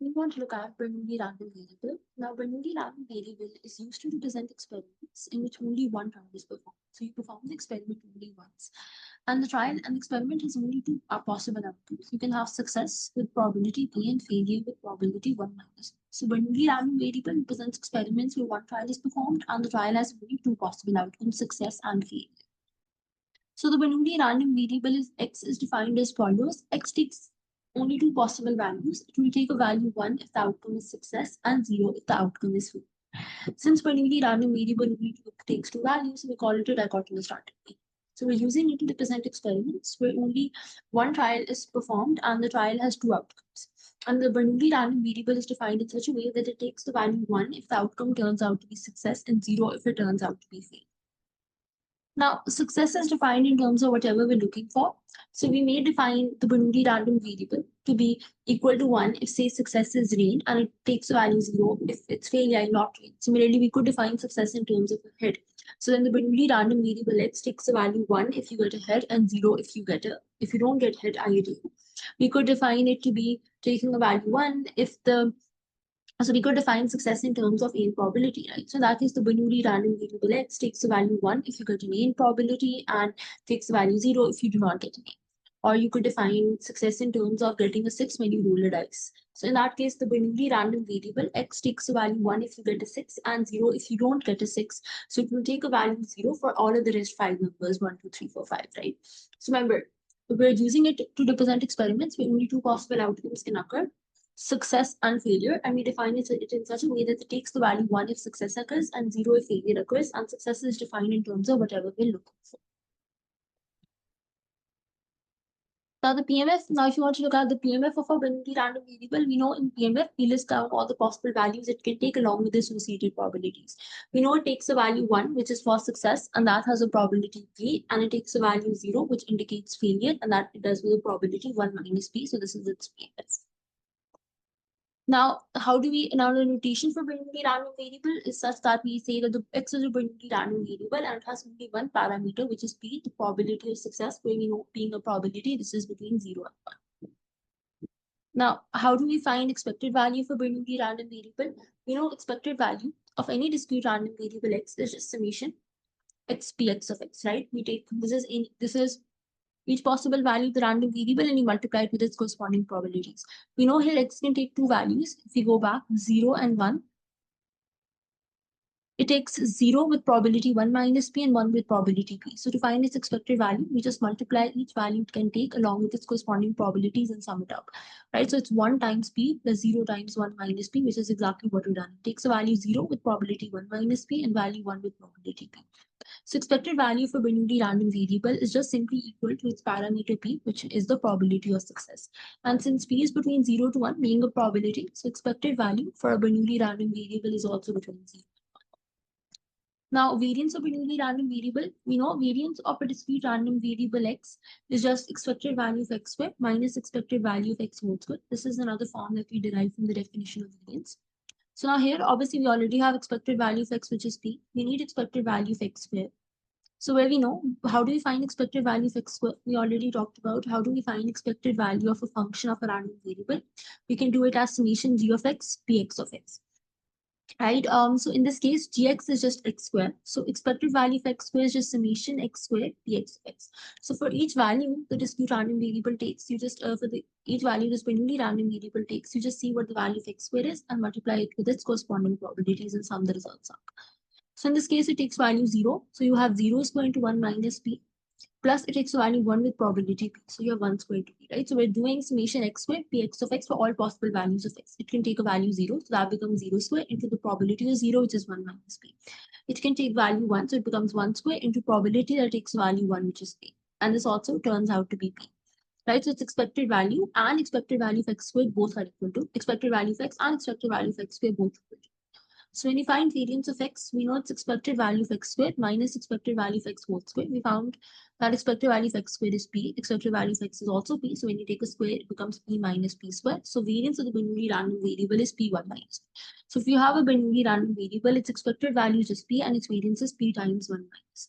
We want to look at Bernoulli random variable. Now, Bernoulli random variable is used to represent experiments in which only one trial is performed. So you perform the experiment only once. And the trial and experiment has only two possible outcomes. You can have success with probability P and failure with probability 1 minus. So Bernoulli random variable represents experiments where one trial is performed and the trial has only two possible outcomes, success and failure. So the Bernoulli random variable is x is defined as follows. X takes only two possible values. It will take a value 1 if the outcome is success and 0 if the outcome is failure. Since Bernoulli random variable only takes two values, we call it a dichotomous random variable. So we're using it to represent experiments where only one trial is performed and the trial has two outcomes. And the Bernoulli random variable is defined in such a way that it takes the value 1 if the outcome turns out to be success and 0 if it turns out to be failure. Now, success is defined in terms of whatever we're looking for. So we may define the Bernoulli random variable to be equal to 1 if, say, success is rain and it takes a value 0 if it's failure and not rain. Similarly, we could define success in terms of a hit. So then the Bernoulli random variable x takes a value 1 if you get a hit and 0 if you don't get hit, i.e. We could define it to be taking a value 1 if the so we could define success in terms of A in probability, right? So that is the Bernoulli random variable x takes the value 1 if you get an A in probability and takes the value 0 if you do not get an A. Or you could define success in terms of getting a 6 when you roll a dice. So in that case, the Bernoulli random variable x takes the value 1 if you get a 6 and 0 if you don't get a 6. So it will take a value 0 for all of the rest 5 numbers 1, 2, 3, 4, 5, right? So remember, we're using it to represent experiments where only two possible outcomes can occur, success and failure, and we define it in such a way that it takes the value 1 if success occurs and 0 if failure occurs, and success is defined in terms of whatever we're looking for. Now the PMF, now if you want to look at the PMF of a Bernoulli random variable, we know in PMF, we list down all the possible values it can take along with the associated probabilities. We know it takes a value 1, which is for success, and that has a probability P, and it takes a value 0, which indicates failure, and that it does with a probability 1 minus P, so this is its PMF. Now, how do we, now the notation for Bernoulli random variable is such that we say that the x is a Bernoulli random variable and it has only one parameter, which is P, the probability of success, where we know being a probability, this is between 0 and 1. Now, how do we find expected value for Bernoulli random variable? We know expected value of any discrete random variable x is just summation x px of x, right? We take, this is each possible value of the random variable and you multiply it with its corresponding probabilities. We know here x can take two values. If we go back, 0 and 1, it takes 0 with probability 1 minus p and 1 with probability p. So to find its expected value, we just multiply each value it can take along with its corresponding probabilities and sum it up, right? So it's 1 times p plus 0 times 1 minus p, which is exactly what we've done. It takes a value 0 with probability 1 minus p and value 1 with probability p. So expected value for Bernoulli random variable is just simply equal to its parameter p, which is the probability of success. And since p is between 0 to 1, being a probability, so expected value for a Bernoulli random variable is also between 0. Now, variance of Bernoulli random variable, we know variance of a discrete random variable x is just expected value of x squared minus expected value of x whole squared. This is another form that we derive from the definition of variance. So now here, obviously, we already have expected value of x, which is p. We need expected value of x squared. So where we know, how do we find expected value of x squared? We already talked about how do we find expected value of a function of a random variable. We can do it as summation g of x, px of x. Right. So in this case, gx is just x squared. So expected value of x squared is just summation x squared px of x. So for each value the discrete random variable takes, you just for the each value this Bernoulli random variable takes, you just see what the value of x squared is and multiply it with its corresponding probabilities and sum the results up. So in this case, it takes value 0. So you have 0 square into 1 minus p. Plus it takes value 1 with probability p. So you have 1 squared to p, right? So we're doing summation x squared px of x for all possible values of x. It can take a value 0. So that becomes 0 squared into the probability of 0, which is 1 minus p. It can take value 1. So it becomes 1 squared into probability that takes value 1, which is p. And this also turns out to be p. Right? So it's expected value and expected value of x squared both are equal to expected value of x and expected value of x squared both equal to. So when you find variance of x, we know its expected value of x squared minus expected value of x whole squared. We found that expected value of x squared is p, expected value of x is also p. So when you take a square, it becomes p minus p squared. So variance of the Bernoulli random variable is p1 minus. So if you have a Bernoulli random variable, its expected value is just p and its variance is p times 1 minus.